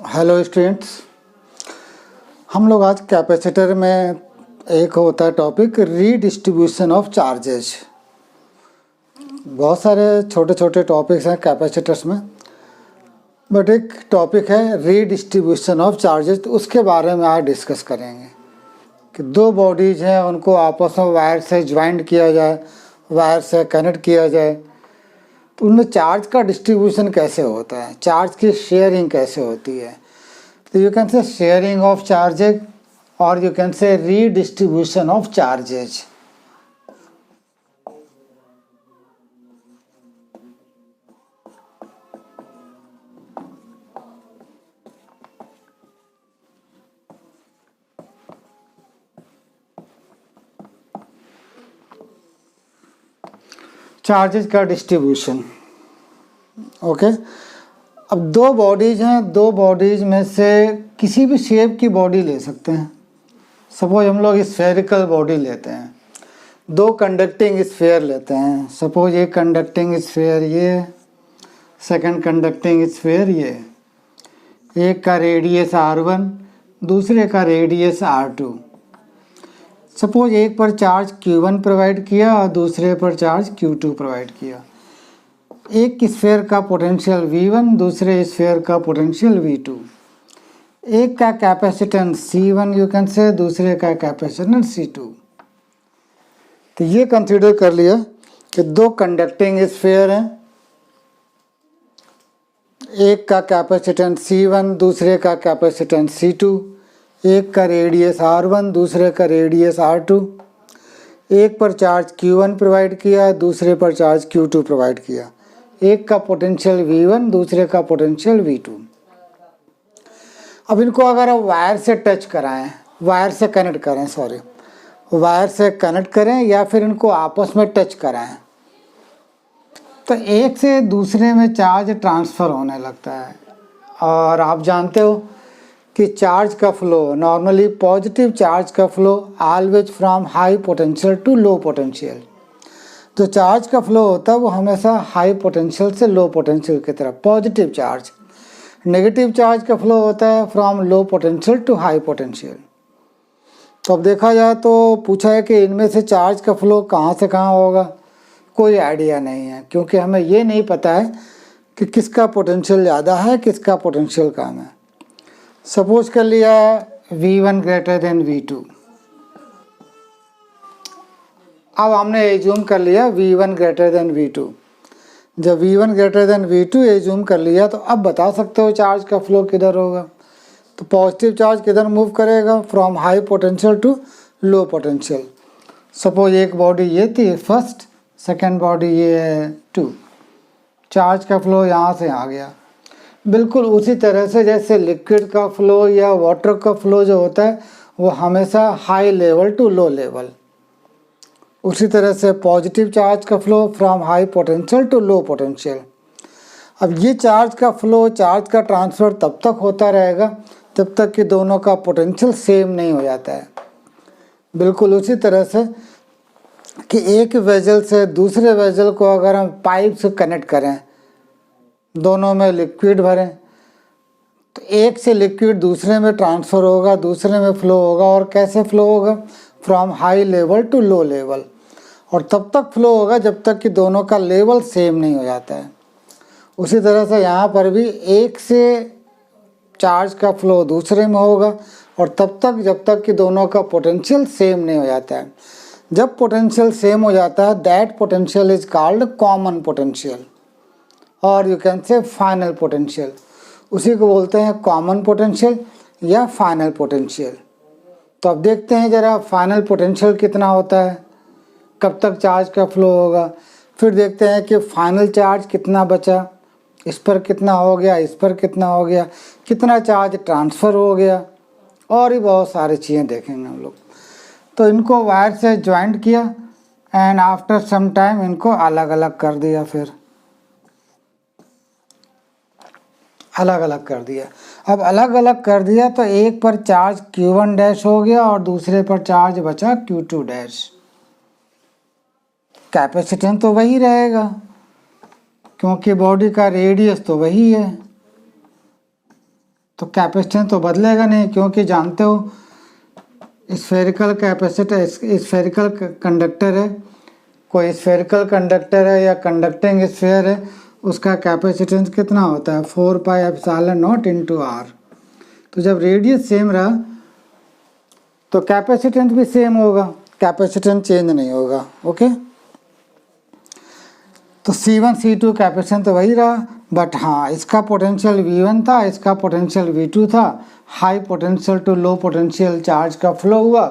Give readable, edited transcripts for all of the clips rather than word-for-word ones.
Hello students, हम लोग आज कैपेसिटर में एक होता है टॉपिक रीडिस्ट्रीब्यूशन ऑफ चार्जेज। बहुत सारे छोटे छोटे टॉपिक्स हैं कैपेसिटर्स में, बट एक टॉपिक है रीडिस्ट्रीब्यूशन ऑफ चार्जेज। तो उसके बारे में आज डिस्कस करेंगे कि दो बॉडीज हैं, उनको आपस में वायर से ज्वाइंट किया जाए, वायर से कनेक्ट किया जाए, तो उनमें चार्ज का डिस्ट्रीब्यूशन कैसे होता है, चार्ज की शेयरिंग कैसे होती है। तो you can say sharing of charges और you can say redistribution of charges. Charges का डिस्ट्रीब्यूशन। ओके, अब दो बॉडीज हैं, दो बॉडीज में से किसी भी शेप की बॉडी ले सकते हैं। सपोज हम लोग स्फेरिकल बॉडी लेते हैं, दो कंडक्टिंग स्फेयर लेते हैं। सपोज एक कंडक्टिंग स्फेयर ये, सेकंड कंडक्टिंग स्फेयर ये। एक का रेडियस r1, दूसरे का रेडियस r2। सपोज एक पर चार्ज q1 प्रोवाइड किया और दूसरे पर चार्ज q2 प्रोवाइड किया। एक स्फेयर का पोटेंशियल V1, दूसरे स्फेयर का पोटेंशियल V2। एक का कैपेसिटेंस C1 यू कैन से, दूसरे का कैपेसिटेंस C2। तो ये कंसीडर कर लिया कि दो कंडक्टिंग स्फेयर हैं, एक का कैपेसिटेंस C1, दूसरे का कैपेसिटेंस C2। एक का रेडियस R1, दूसरे का रेडियस R2। एक पर चार्ज Q1 प्रोवाइड किया, दूसरे पर चार्ज Q2 प्रोवाइड किया। एक का पोटेंशियल V1, दूसरे का पोटेंशियल V2। अब इनको अगर आप वायर से टच कराएं, वायर से कनेक्ट करें, वायर से कनेक्ट करें या फिर इनको आपस में टच कराएं, तो एक से दूसरे में चार्ज ट्रांसफ़र होने लगता है। और आप जानते हो कि चार्ज का फ्लो, नॉर्मली पॉजिटिव चार्ज का flow always from high potential to low potential. जो चार्ज का फ्लो होता है वो हमेशा हाई पोटेंशियल से लो पोटेंशियल की तरफ, पॉजिटिव चार्ज। नेगेटिव चार्ज का फ्लो होता है from low potential to high potential. तो अब देखा जाए तो पूछा है कि इनमें से चार्ज का फ्लो कहाँ से कहाँ होगा, कोई आइडिया नहीं है, क्योंकि हमें ये नहीं पता है कि किसका पोटेंशियल ज़्यादा है, किसका पोटेंशियल कम है। सपोज कर लिया V1 ग्रेटर देन V2। अब हमने एज्यूम कर लिया V1 ग्रेटर देन V2। जब V1 greater than V2 assume कर लिया, तो अब बता सकते हो चार्ज का फ्लो किधर होगा। तो पॉजिटिव चार्ज किधर मूव करेगा, from high potential to low potential. Suppose एक बॉडी ये थी फर्स्ट, सेकंड बॉडी ये है 2। चार्ज का फ्लो यहाँ से आ गया। बिल्कुल उसी तरह से जैसे लिक्विड का फ्लो या वाटर का फ्लो जो होता है वो हमेशा high level to low level, उसी तरह से पॉजिटिव चार्ज का flow from high potential to low potential. अब ये चार्ज का फ्लो, चार्ज का ट्रांसफ़र तब तक होता रहेगा जब तक कि दोनों का पोटेंशियल सेम नहीं हो जाता है। बिल्कुल उसी तरह से कि एक वेजल से दूसरे वेजल को अगर हम पाइप से कनेक्ट करें, दोनों में लिक्विड भरें, तो एक से लिक्विड दूसरे में ट्रांसफ़र होगा, दूसरे में फ़्लो होगा। और कैसे फ़्लो होगा, from high level to low level. और तब तक फ्लो होगा जब तक कि दोनों का लेवल सेम नहीं हो जाता है। उसी तरह से यहाँ पर भी एक से चार्ज का फ्लो दूसरे में होगा और तब तक जब तक कि दोनों का पोटेंशियल सेम नहीं हो जाता है। जब पोटेंशियल सेम हो जाता है, that potential is called common potential और you can say final potential. उसी को बोलते हैं कॉमन पोटेंशियल या फाइनल पोटेंशियल। तो अब देखते हैं ज़रा फाइनल पोटेंशियल कितना होता है, कब तक चार्ज का फ्लो होगा। फिर देखते हैं कि फाइनल चार्ज कितना बचा, इस पर कितना हो गया, इस पर कितना हो गया, कितना चार्ज ट्रांसफ़र हो गया, और भी बहुत सारी चीज़ें देखेंगे हम लोग। तो इनको वायर से ज्वाइंट किया एंड आफ्टर सम टाइम इनको अलग अलग कर दिया, फिर अलग अलग कर दिया। अब अलग अलग कर दिया तो एक पर चार्ज Q1 डैश हो गया और दूसरे पर चार्ज बचा Q2 डैश। कैपेसिटेंस तो वही रहेगा क्योंकि बॉडी का रेडियस तो वही है। तो कैपेसिटेंस तो बदलेगा नहीं, क्योंकि जानते हो स्फेरिकल कैपेसिटर, स्फेरिकल कंडक्टर है, कोई स्फेरिकल कंडक्टर है या कंडक्टिंग स्फेयर है, उसका कैपेसिटेंस कितना होता है 4 pi epsilon not into R. तो जब रेडियस सेम रहा तो कैपेसिटेंस भी सेम होगा, कैपेसिटेंस चेंज नहीं होगा। ओके, तो C1 C2 कैपेसिटेंस तो वही रहा, बट हाँ इसका पोटेंशियल V1 था, इसका पोटेंशियल V2 था। High potential to low potential charge का फ्लो हुआ,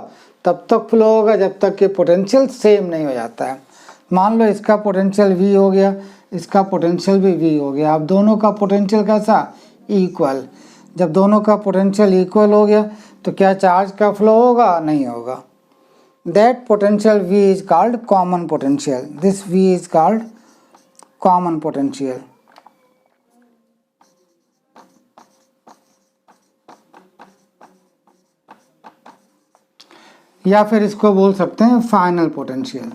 तब तक फ्लो होगा जब तक कि पोटेंशियल सेम नहीं हो जाता है। मान लो इसका पोटेंशियल V हो गया, इसका पोटेंशियल भी V हो गया, अब दोनों का पोटेंशियल कैसा, इक्वल। जब दोनों का पोटेंशियल इक्वल हो गया तो क्या चार्ज का फ्लो होगा, नहीं होगा। That potential V is called common potential, this V is called common potential. या फिर इसको बोल सकते हैं फाइनल पोटेंशियल।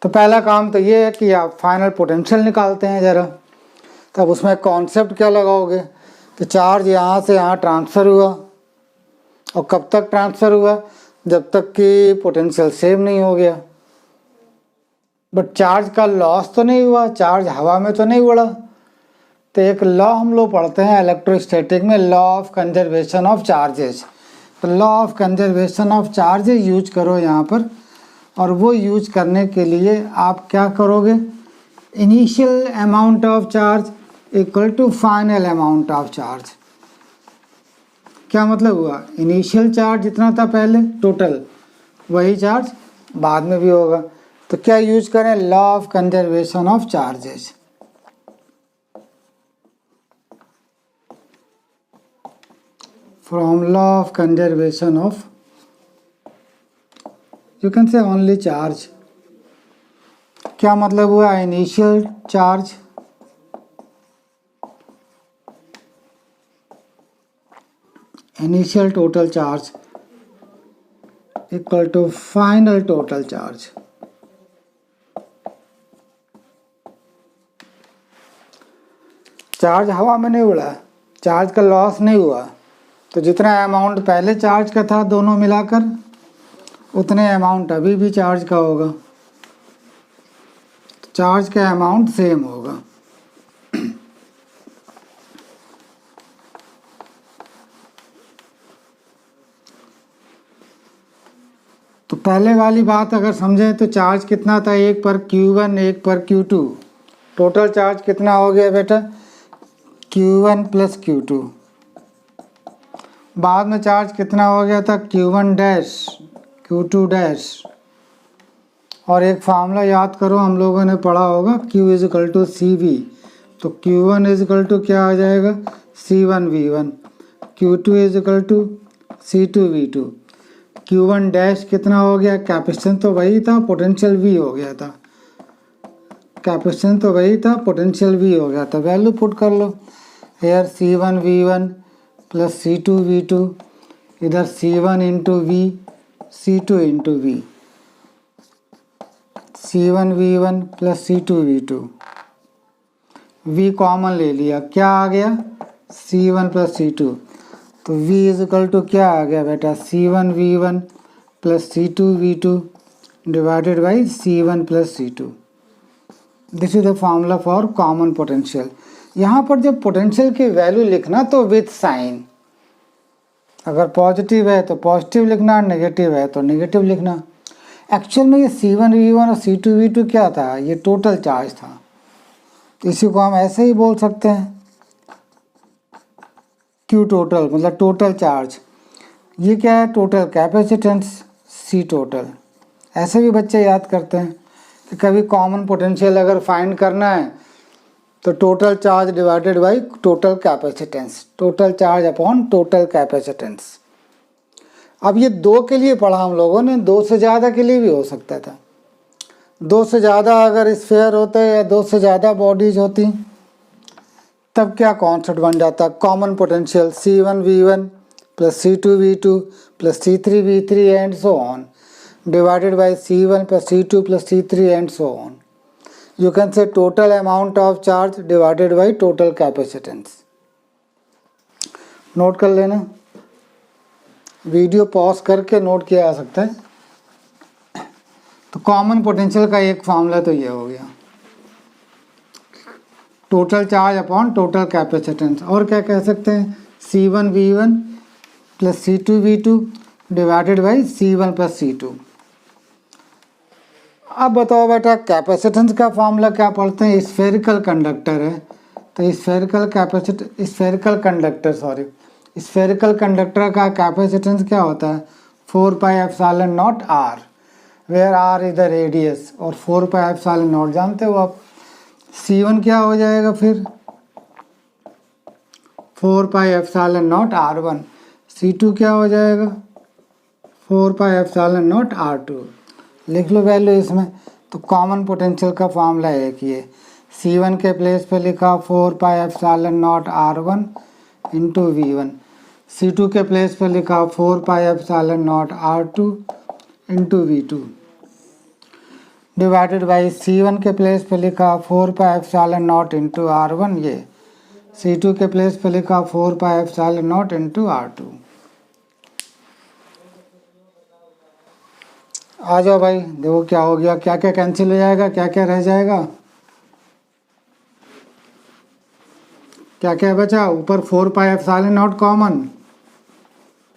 तो पहला काम तो ये है कि आप फाइनल पोटेंशियल निकालते हैं जरा। तब उसमें कॉन्सेप्ट क्या लगाओगे, तो चार्ज यहाँ से यहाँ ट्रांसफ़र हुआ, और कब तक ट्रांसफ़र हुआ, जब तक कि पोटेंशियल सेम नहीं हो गया। बट चार्ज का लॉस तो नहीं हुआ, चार्ज हवा में तो नहीं उड़ा। तो एक लॉ हम लोग पढ़ते हैं इलेक्ट्रोस्टैटिक में, law of conservation of charges. तो law of conservation of charges use करो यहाँ पर, और वो यूज करने के लिए आप क्या करोगे, initial amount of charge equal to final amount of charge. क्या मतलब हुआ, इनिशियल चार्ज जितना था पहले टोटल, वही चार्ज बाद में भी होगा। तो क्या यूज करें, law of conservation of charges. From law of conservation of, you can say only charge. क्या मतलब हुआ, initial charge initial total charge equal to final total charge. Charge हवा में नहीं उड़ा, चार्ज का लॉस नहीं हुआ, तो जितना अमाउंट पहले चार्ज का था दोनों मिलाकर, उतने अमाउंट अभी भी चार्ज का होगा। चार्ज का अमाउंट सेम होगा। तो पहले वाली बात अगर समझें तो चार्ज कितना था, 1 पर Q1 1 पर Q2, टोटल चार्ज कितना हो गया बेटा, Q1 प्लस Q2। बाद में चार्ज कितना हो गया था, Q1 डैश Q2 डैश। और एक फार्मूला याद करो, हम लोगों ने पढ़ा होगा, Q is equal to CV। तो Q1 इज इक्वल टू क्या आ जाएगा, C1 V1, Q2 is equal to C2 V2। Q1 dash कितना हो गया, कैपेसिटेंस तो वही था, पोटेंशियल V हो गया था, कैपेसिटेंस तो वही था, पोटेंशियल V हो गया था। वैल्यू पुट कर लो, hair C1 V1 plus C2 V2, इधर C1 into V, C2 into V, C1 V1 plus C2 V2, V common ले लिया, क्या आ गया, C1 प्लस C2। तो V इज इक्वल टू क्या आ गया बेटा, C1 V1 plus C2 V2 divided by C1 plus C2। This is the formula for common potential. यहाँ पर जब पोटेंशियल की वैल्यू लिखना तो विथ साइन, अगर पॉजिटिव है तो पॉजिटिव लिखना, नेगेटिव है तो नेगेटिव लिखना। एक्चुअल में ये C1 V1 और C2 V2 क्या था, ये टोटल चार्ज था, तो इसी को हम ऐसे ही बोल सकते हैं, Q टोटल मतलब टोटल चार्ज। ये क्या है, टोटल कैपेसिटेंस C टोटल। ऐसे भी बच्चे याद करते हैं कि कभी कॉमन पोटेंशियल अगर फाइंड करना है तो total charge divided by total capacitance, total charge upon total capacitance. अब ये 2 के लिए पढ़ा हम लोगों ने, 2 से ज़्यादा के लिए भी हो सकता था। 2 से ज़्यादा अगर स्फीयर होते या 2 से ज़्यादा बॉडीज होती, तब क्या कॉन्सेप्ट बन जाता, common potential C1 V1 plus C2 V2 plus C3 V3 and so on divided by C1 plus C2 plus C3 and so on. You can say total amount of charge divided by total capacitance. Note कर लेना, video pause करके note किया जा सकता है। तो common potential का एक फॉर्मूला तो ये हो गया, total charge upon total capacitance. और क्या कह सकते हैं, C1V1 plus C2V2 divided by C1 plus C2। अब बताओ बेटा, कैपेसिटेंस का फॉर्मूला क्या पढ़ते हैं, स्फेरिकल कंडक्टर है तो स्फेरिकल कंडक्टर का कैपेसिटेंस क्या होता है, 4πε0 r, where r is the radius, और 4πε0 जानते हो आप। C1 क्या हो जाएगा फिर, 4πε0 r1, C2 क्या हो जाएगा, 4πε0 r2। लिख लो वैल्यू इसमें। तो कॉमन पोटेंशियल का फॉर्मूला एक ही है, C1 के प्लेस पे लिखा 4πε0 r1 इंटू V1, C2 के प्लेस पे लिखा 4πε0 r2 into V2 divided by C1 के प्लेस पे लिखा 4πε0 इंटू r1, ये C2 के प्लेस पे लिखा 4πε0 इंटू r2। आ जाओ भाई, देखो क्या हो गया, क्या क्या कैंसिल हो जाएगा, क्या क्या रह जाएगा, क्या क्या बचा, ऊपर 4πε0 कॉमन,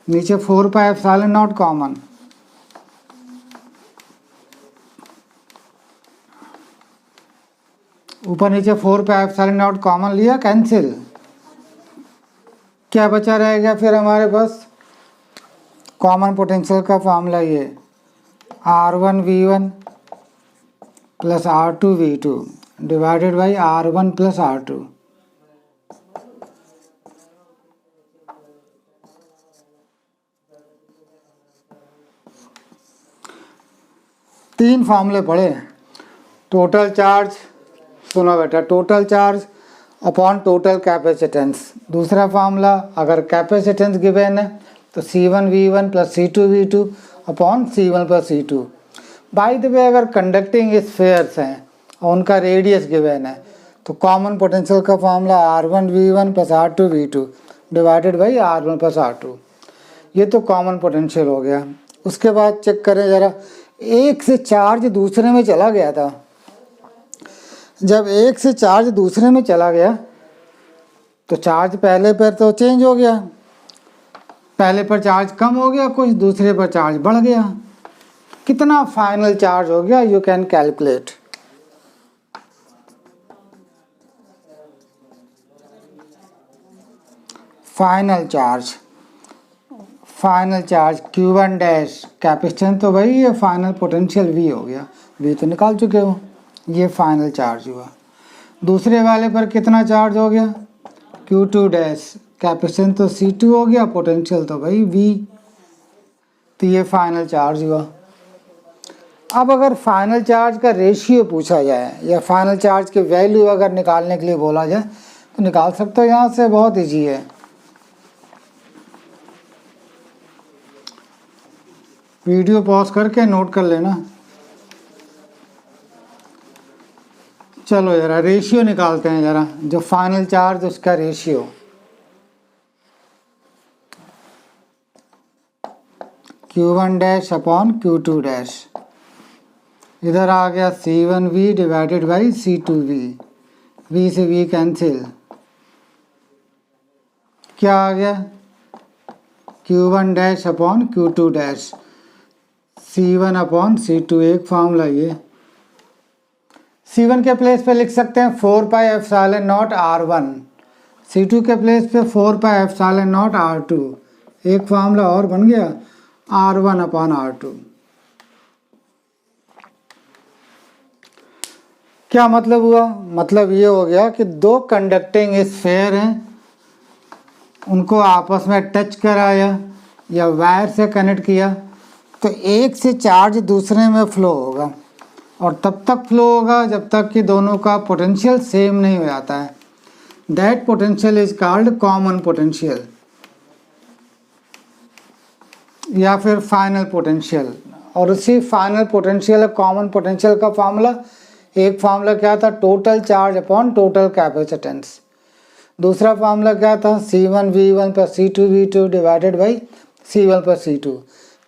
नीचे 4πε0 कॉमन, ऊपर नीचे 4πε0 कॉमन लिया, कैंसिल। क्या बचा रहेगा फिर हमारे पास, कॉमन पोटेंशियल का फॉर्मूला ये R1V1 plus R2V2 divided by R1 plus R2। तीन फॉर्मूले पढ़े, टोटल चार्ज, सुनो बेटा, total charge upon total capacitance. दूसरा फार्मूला, अगर कैपेसिटेंस गिवन है तो C1V1 plus C2V2 upon C1 plus C2। By the way, अगर कंडक्टिंग स्फीयर्स हैं और उनका रेडियस गिवन है तो कॉमन पोटेंशियल का formula R1V1 plus R2V2 divided by R1 plus R2। ये तो कॉमन पोटेंशियल हो गया। उसके बाद चेक करें ज़रा, एक से चार्ज दूसरे में चला गया था, जब एक से चार्ज दूसरे में चला गया तो चार्ज पहले पर तो चेंज हो गया, पहले पर चार्ज कम हो गया कुछ, दूसरे पर चार्ज बढ़ गया। कितना फाइनल चार्ज हो गया, you can calculate. Final charge Q1 dash, capacitance तो वही है, फाइनल पोटेंशियल V हो गया, V तो निकाल चुके हो, ये फाइनल चार्ज हुआ। दूसरे वाले पर कितना चार्ज हो गया, Q2 डैश, कैपेसिटेंस तो C2 हो गया, पोटेंशियल तो भाई V, तो ये फाइनल चार्ज हुआ। अब अगर फाइनल चार्ज का रेशियो पूछा जाए या फाइनल चार्ज की वैल्यू अगर निकालने के लिए बोला जाए तो निकाल सकते हो, यहाँ से बहुत ईजी है। वीडियो पॉज करके नोट कर लेना। चलो जरा रेशियो निकालते हैं, जरा जो फाइनल चार्ज उसका ratio. Q1 dash upon Q2 dash, इधर आ गया C1V divided by C2V, V से V कैंसिल, क्या आ गया, Q1 dash upon Q2 dash, C1 upon C2, एक फॉर्मूला ये। C1 के प्लेस पे लिख सकते हैं 4πε0 R1, C2 के प्लेस पे 4πε0 R2, एक फॉर्मूला और बन गया R1 अपॉन R2। क्या मतलब हुआ, मतलब ये हो गया कि दो कंडक्टिंग स्फीयर हैं, उनको आपस में टच कराया या वायर से कनेक्ट किया तो एक से चार्ज दूसरे में फ्लो होगा, और तब तक फ्लो होगा जब तक कि दोनों का पोटेंशियल सेम नहीं हो जाता है। That potential is called common potential या फिर फाइनल पोटेंशियल। और उसी फाइनल पोटेंशियल कॉमन पोटेंशियल का फॉर्मूला एक फार्मूला क्या था, total charge upon total capacitance. दूसरा फार्मूला क्या था, C1V1 plus C2V2 divided by C1 plus C2।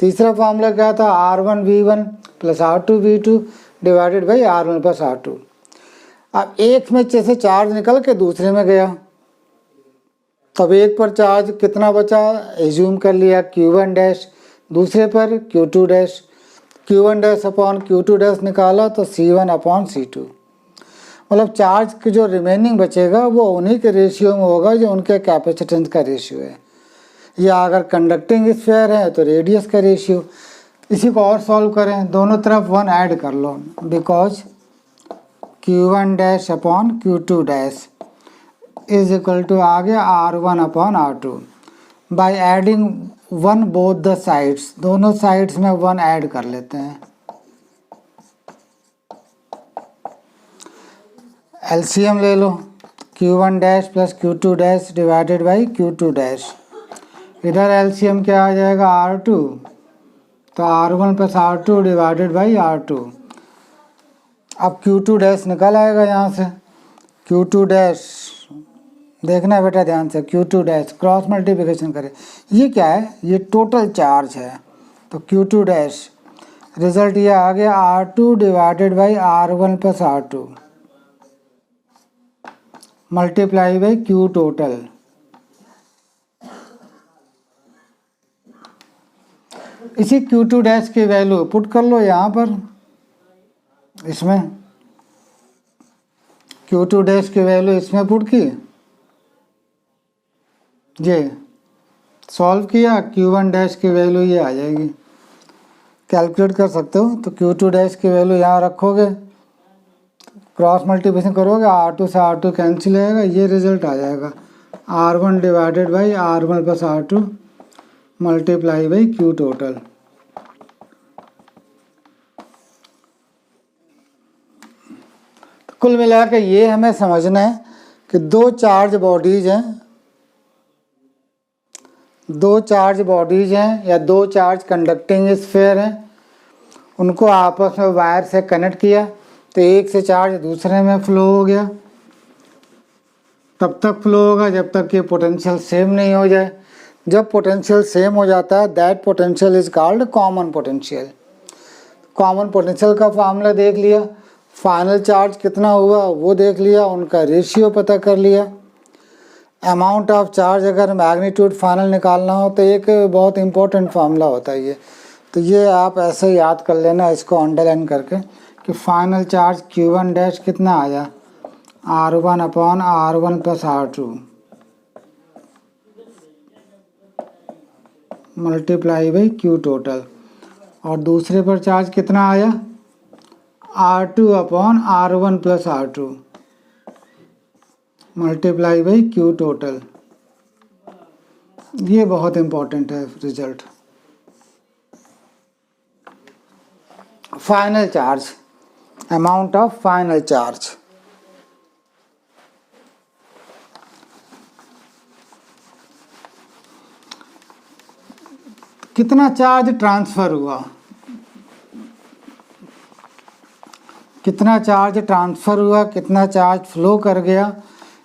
तीसरा फार्मूला क्या था, R1V1 plus R2V2 divided by R1 plus R2। अब एक में जैसे चार्ज निकल के दूसरे में गया, तब एक पर चार्ज कितना बचा, एज्यूम कर लिया Q1 डैश, दूसरे पर Q2 dash. Q1 dash upon Q2 dash निकाला तो C1 अपॉन C2। मतलब चार्ज के जो रिमेनिंग बचेगा वो उन्हीं के रेशियो में होगा जो उनके कैपेसिटेंस का रेशियो है, या अगर कंडक्टिंग स्फीयर है तो रेडियस का रेशियो। इसी को और सॉल्व करें, दोनों तरफ 1 ऐड कर लो, because Q1 dash upon Q2 dash is equal to आ गया R1 upon R2। By adding 1 both the sides, दोनों साइड्स में 1 ऐड कर लेते हैं। एलसीएम ले लो, Q1 dash plus Q2 dash divided by Q2 dash. इधर एलसीएम क्या आ जाएगा, R2, तो R1 plus R2 divided by R2। अब Q2 डैश निकल आएगा यहाँ से, Q2 डैश देखना बेटा ध्यान से, Q2 डैश क्रॉस मल्टीप्लिकेशन करें, ये क्या है, ये टोटल चार्ज है, तो Q2 डैश रिजल्ट ये आ गया R2 divided by R1 plus R2 multiply by Q total. इसी Q2 डैश की वैल्यू पुट कर लो यहाँ पर, इसमें Q2 डैश की वैल्यू इसमें पुट की, ये सॉल्व किया, Q1 डैश की वैल्यू ये आ जाएगी, कैलकुलेट कर सकते हो। तो Q2 डैश की वैल्यू यहाँ रखोगे, क्रॉस मल्टीप्लिकेशन करोगे, R2 से R2 कैंसिल आएगा, ये रिजल्ट आ जाएगा R1 divided by R1 plus R2 multiply by Q total. कुल मिलाकर ये हमें समझना है कि दो चार्ज बॉडीज हैं या दो चार्ज कंडक्टिंग स्फीयर हैं, उनको आपस में वायर से कनेक्ट किया तो एक से चार्ज दूसरे में फ्लो हो गया। तब तक फ्लो होगा जब तक कि पोटेंशियल सेम नहीं हो जाए। जब पोटेंशियल सेम हो जाता है, that potential is called common potential. Common potential का फार्मूला देख लिया, फाइनल चार्ज कितना हुआ वो देख लिया, उनका रेशियो पता कर लिया। अमाउंट ऑफ चार्ज अगर मैग्नीट्यूड फाइनल निकालना हो तो एक बहुत इंपॉर्टेंट फार्मूला होता है ये, तो ये आप ऐसे याद कर लेना इसको अंडरलाइन करके कि फाइनल चार्ज Q1 डैश कितना आया, R1 upon R1 plus R2 multiply by Q total, और दूसरे पर चार्ज कितना आया, R2 upon R1 plus R2 multiply by Q total. ये बहुत इंपॉर्टेंट है result. Final charge, amount of final charge, कितना चार्ज ट्रांसफर हुआ, कितना चार्ज ट्रांसफर हुआ, कितना चार्ज फ्लो कर गया,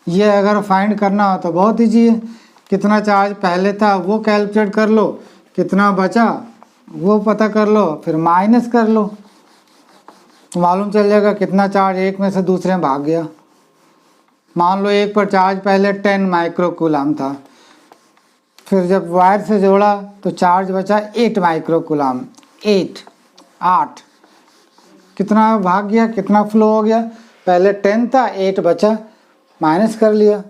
ये अगर फाइंड करना हो तो बहुत ईजी है। कितना चार्ज पहले था वो कैलकुलेट कर लो, कितना बचा वो पता कर लो, फिर माइनस कर लो तो मालूम चल जाएगा कितना चार्ज एक में से दूसरे में भाग गया। मान लो एक पर चार्ज पहले 10 माइक्रोकूलम था, फिर जब वायर से जोड़ा तो चार्ज बचा 8 माइक्रोकूलम, 8 कितना भाग गया, कितना फ्लो हो गया, पहले 10 था 8 बचा, माइनस कर लिया।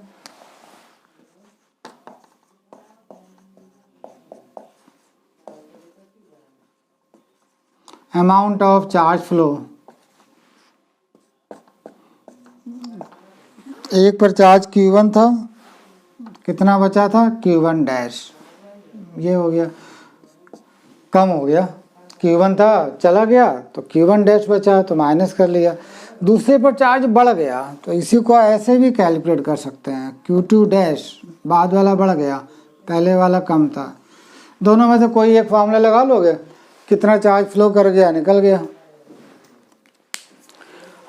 अमाउंट ऑफ चार्ज फ्लो, एक पर चार्ज Q1 था, कितना बचा था Q1 डैश, ये हो गया, कम हो गया, Q1 था चला गया तो Q1 डैश बचा तो माइनस कर लिया। दूसरे पर चार्ज बढ़ गया तो इसी को ऐसे भी कैलकुलेट कर सकते हैं, Q2 डैश बाद वाला बढ़ गया, पहले वाला कम था, दोनों में से कोई एक फार्मूला लगा लोगे, कितना चार्ज फ्लो कर गया निकल गया।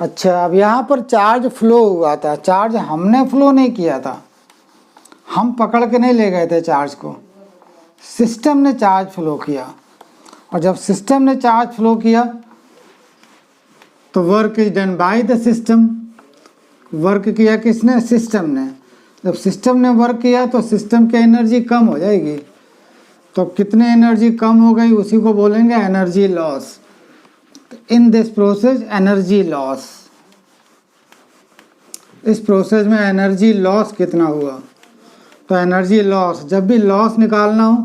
अच्छा, अब यहाँ पर चार्ज फ्लो हुआ था, चार्ज हमने फ्लो नहीं किया था, हम पकड़ के नहीं ले गए थे चार्ज को, सिस्टम ने चार्ज फ्लो किया। और जब सिस्टम ने चार्ज फ्लो किया तो work is done by the system. Work किया किसने? सिस्टम ने। जब सिस्टम ने वर्क किया तो सिस्टम की एनर्जी कम हो जाएगी। तो कितने एनर्जी कम हो गई उसी को बोलेंगे energy loss. In this process energy loss, इस प्रोसेस में एनर्जी लॉस कितना हुआ? तो एनर्जी लॉस, जब भी लॉस निकालना हो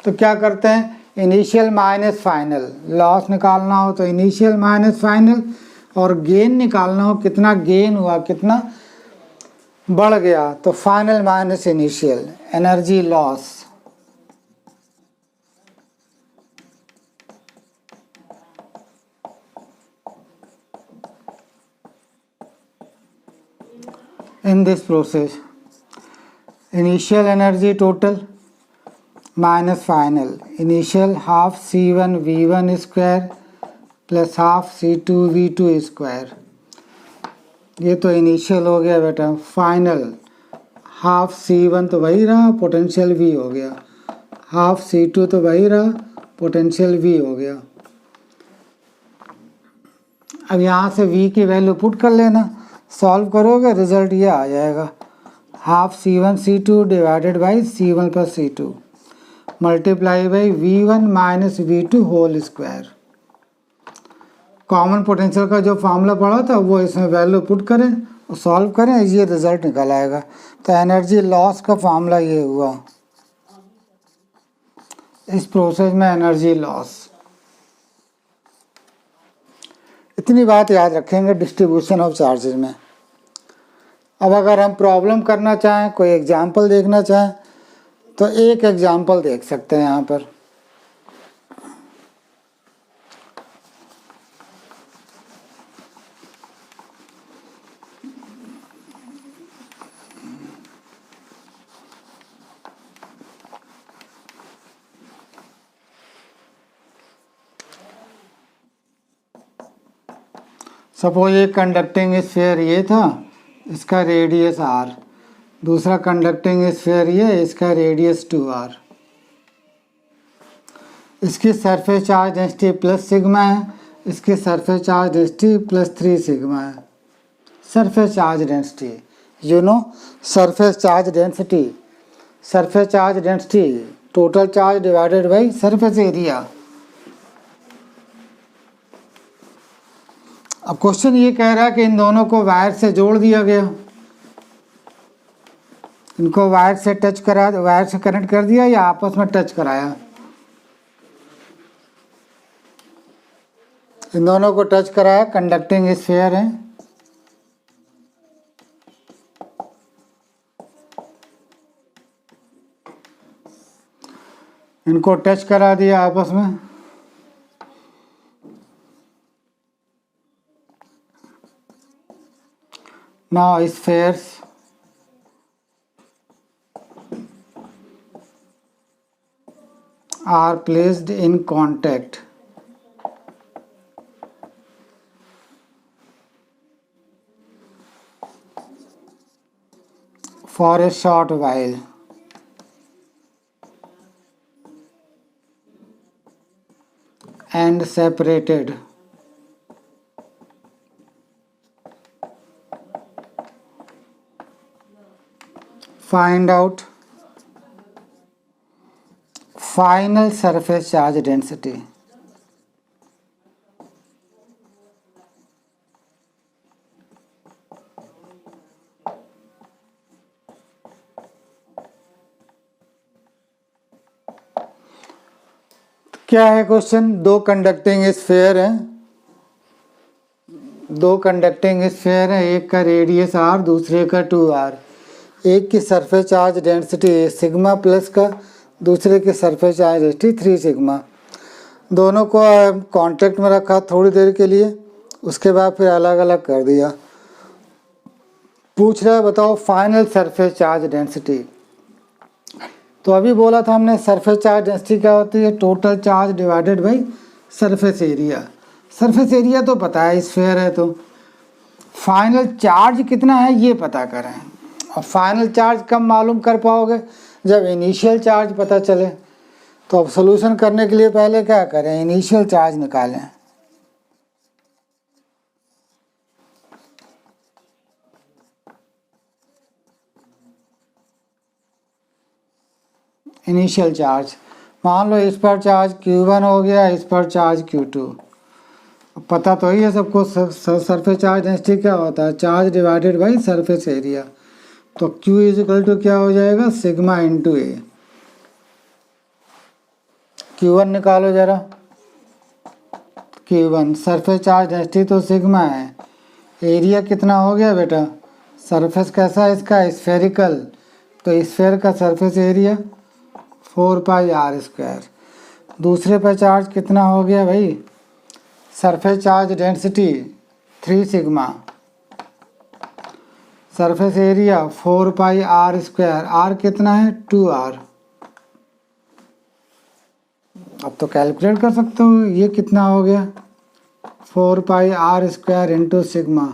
तो क्या करते हैं? Initial minus final. लॉस निकालना हो तो इनिशियल माइनस फाइनल, और गेन निकालना हो कितना गेन हुआ, कितना बढ़ गया, तो final minus initial, energy loss. In this process, initial energy total minus final, initial half C1 V1 square plus half C2 V2 square, ये तो इनिशियल हो गया बेटा। फाइनल हाफ C1 तो वही रहा, पोटेंशियल V हो गया, हाफ C2 तो वही रहा, पोटेंशियल V हो गया। अब यहाँ से V की वैल्यू पुट कर लेना, सॉल्व करोगे रिजल्ट ये आ जाएगा, half C1 C2 divided by C1 plus C2 multiply by V1 minus V2 whole square. Common potential का जो फॉर्मूला पढ़ा था वो इसमें वैल्यू पुट करें और सॉल्व करें, ये रिजल्ट निकल आएगा। तो एनर्जी लॉस का फॉर्मूला ये हुआ, इस प्रोसेस में एनर्जी लॉस। इतनी बात याद रखेंगे डिस्ट्रीब्यूशन ऑफ चार्जेस में। अब अगर हम प्रॉब्लम करना चाहें, कोई एग्जाम्पल देखना चाहें, तो एक एग्जाम्पल देख सकते हैं यहाँ पर। सपोज एक कंडक्टिंग स्फीयर ये था, इसका रेडियस r, दूसरा कंडक्टिंग स्फीयर ये, इसका रेडियस 2r। इसकी surface charge density plus sigma है, इसकी surface charge density plus 3 sigma है। Surface charge density, you know surface charge density, surface charge density total charge divided by surface area. अब question ये कह रहा है कि इन दोनों को वायर से जोड़ दिया गया, इनको वायर से टच करा, वायर से कनेक्ट कर दिया या आपस में टच कराया? इन दोनों को टच कराया, कंडक्टिंग स्फीयर है, इनको टच करा दिया आपस में। Now spheres are placed in contact for a short while and separated find out final surface charge density। क्या है क्वेश्चन? दो कंडक्टिंग स्फीयर हैं, दो कंडक्टिंग स्फीयर हैं, एक का रेडियस r, दूसरे का 2r। एक की surface charge density sigma plus का, दूसरे की सरफेस चार्ज डेंसिटी 3 सिग्मा। दोनों को कांटेक्ट में रखा थोड़ी देर के लिए, उसके बाद फिर अलग अलग कर दिया। पूछ रहा है बताओ फाइनल सरफेस चार्ज डेंसिटी। तो अभी बोला था हमने सरफेस चार्ज डेंसिटी क्या होती है? Total charge divided by surface area. Surface area तो पता है, स्फीयर है तो फाइनल चार्ज कितना है ये पता करें। और फाइनल चार्ज कब मालूम कर पाओगे, जब इनिशियल चार्ज पता चले। तो अब सॉल्यूशन करने के लिए पहले क्या करें, इनिशियल चार्ज निकालें। इनिशियल चार्ज मान लो इस पर चार्ज Q1 हो गया, इस पर चार्ज Q2। पता तो ही है सबको सरफेस चार्ज डेंसिटी क्या होता है, charge divided by surface area. तो Q इज इक्वल टू क्या हो जाएगा, सिग्मा इंटू ए। Q1 निकालो जरा, Q1 सरफेस चार्ज डेंसिटी तो सिग्मा है, एरिया कितना हो गया बेटा, सरफेस कैसा है इसका, स्फेरिकल, तो स्फेयर का surface area 4 pi are square. दूसरे पर चार्ज कितना हो गया भाई, surface charge density 3 sigma, surface area 4 pi are square, R कितना है 2r। अब तो कैलकुलेट कर सकते हो, ये कितना हो गया 4 pi are square into sigma,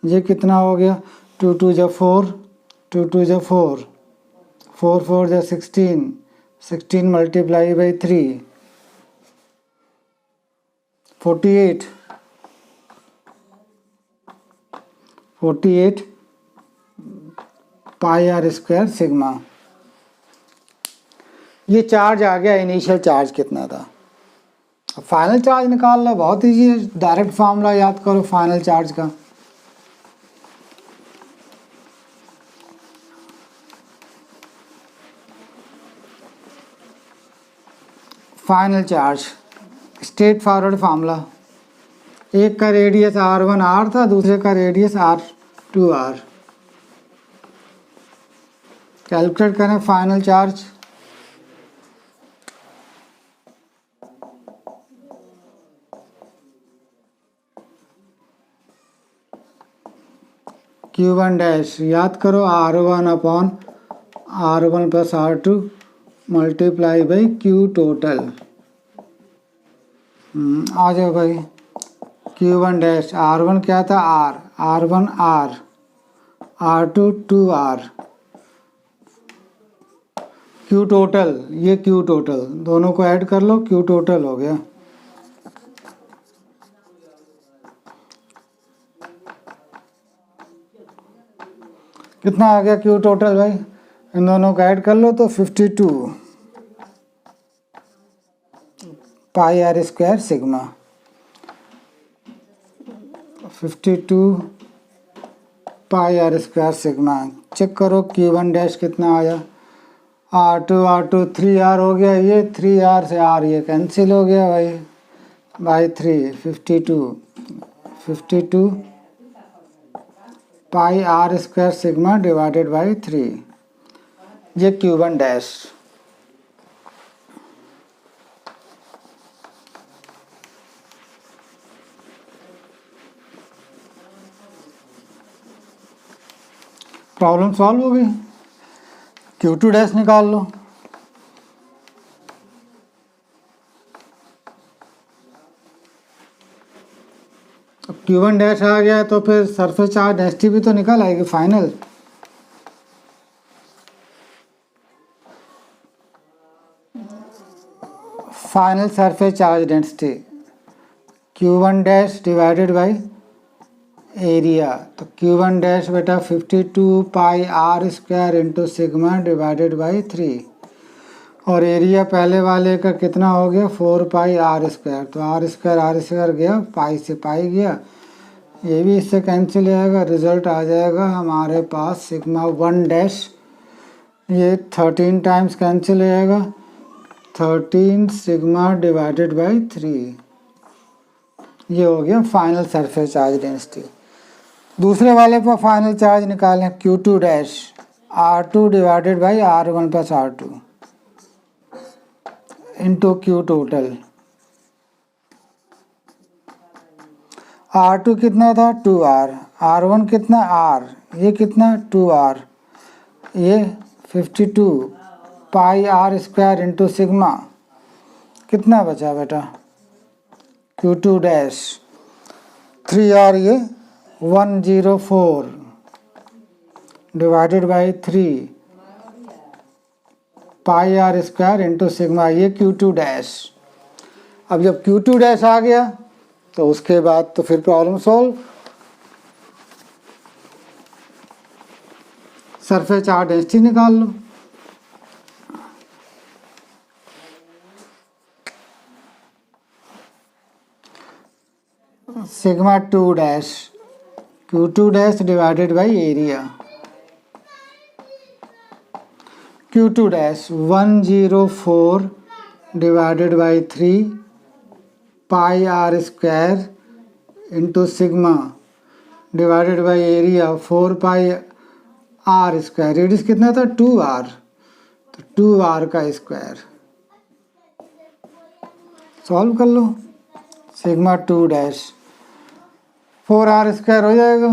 ये कितना हो गया 2 2 जा 4, 2 2 जा 4, 4 4 जा 16, 16 multiply by 3, 48, 48 pi are square sigma. ये चार्ज आ गया, इनिशियल चार्ज कितना था। अब फाइनल चार्ज निकाल लो, बहुत ईजी है, डायरेक्ट फार्मूला याद करो फाइनल चार्ज का। Final charge straight forward formula, एक का रेडियस r1r था, दूसरे का रेडियस r2r। कैलकुलेट करें फाइनल चार्ज। Q1 डैश याद करो r1 upon r1 plus r2 multiply by Q total. आ जाओ भाई, Q1 डैश R1 क्या था R1 R, R2 2R, Q total, ये Q टोटल दोनों को ऐड कर लो, Q टोटल हो गया। कितना आ गया Q टोटल भाई, इन दोनों को ऐड कर लो तो 52 pi are square sigma. 52 pi are square sigma. Check करो Q1 डैश कितना आया, R2 3R हो गया, ये 3R से R ये कैंसिल हो गया भाई, by 3 52 pi are square sigma divided by 3, ये Q1 डैश। प्रॉब्लम सॉल्व हो गई। Q2 डैश निकाल लो। Q1 डैश आ गया तो फिर सरफेस चार्ज डेंसिटी भी तो निकल आएगी final. Final surface charge density Q1 dash divided by area, तो Q1 डैश बेटा 52 pi are square into sigma divided by 3, और एरिया पहले वाले का कितना हो गया 4 पाई आर स्क्वायर, तो आर स्क्वायर गया, पाई से पाई गया, ये भी इससे कैंसिल हो जाएगा, रिजल्ट आ जाएगा हमारे पास सिग्मा 1 डैश, ये 13 टाइम्स कैंसिल हो जाएगा, 13 सिग्मा डिवाइडेड बाई 3, ये हो गया फाइनल सरफेस चार्ज डेंसिटी। दूसरे वाले पर फाइनल चार्ज निकालें Q2 dash R2 divided by R1 plus R2 into Q total. R2 कितना था 2R, R1 कितना R, ये कितना 2R, ये 52 pi are square into sigma, कितना बचा बेटा Q2 डैश 3R, ये 104 divided by 3 pi are square into sigma, ये Q2 डैश। अब जब Q2 डैश आ गया तो उसके बाद तो फिर problem solve. Surface charge density निकाल लो। Sigma 2 dash Q2 dash divided by area. Q2 dash 104 divided by 3 pi are square into sigma divided by area 4 pi are square. Radius कितना था 2r, तो 2r का स्क्वायर। सॉल्व कर लो। Sigma 2 dash 4r square हो जाएगा,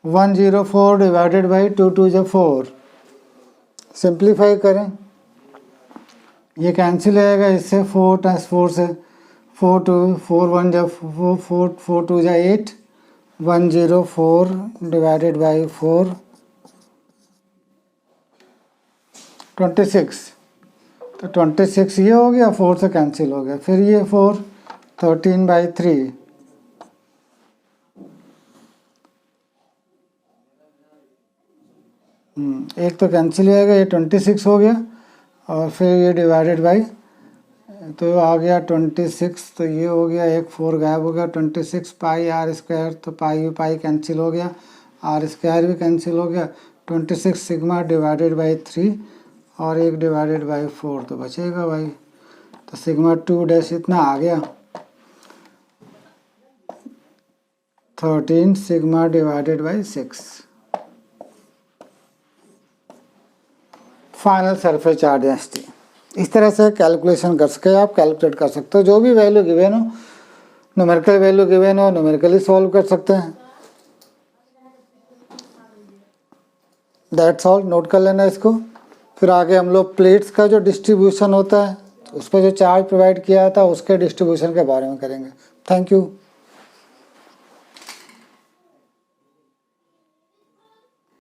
104 divided by 2 2 जो 4। Simplify करें, ये कैंसिल हो जाएगा इससे, 4 टाइम्स 4 से 4 2 4 1 जब 4 2 जा 8, 104 डिवाइडेड बाई 4 26, तो 26 ये हो गया, 4 से कैंसिल हो गया, फिर ये 4 13 बाई 3 एक तो कैंसिल हो जाएगा, ये 26 हो गया, और फिर ये डिवाइडेड बाई, तो आ गया 26, तो ये हो गया, एक 4 गायब हो गया, 26 पाई आर स्क्वायर, तो पाई कैंसिल हो गया, आर स्क्वायर भी कैंसिल हो गया, 26 सिग्मा डिवाइडेड बाई 3 और एक डिवाइडेड बाई 4 तो बचेगा भाई। तो सिग्मा 2 डैश इतना आ गया, 13 sigma divided by 6। Final surface charge density. इस तरह से कैलकुलेशन कर सके, आप कैलकुलेट कर सकते हो, जो भी वैल्यू गिवन हो, न्यूमेरिकल वैल्यू गिवन हो, न्यूमेरिकली सॉल्व कर सकते हैं। दैट्स ऑल, नोट कर लेना इसको। फिर आगे हम लोग प्लेट्स का जो डिस्ट्रीब्यूशन होता है, उस पर जो चार्ज प्रोवाइड किया था उसके डिस्ट्रीब्यूशन के बारे में करेंगे। Thank you.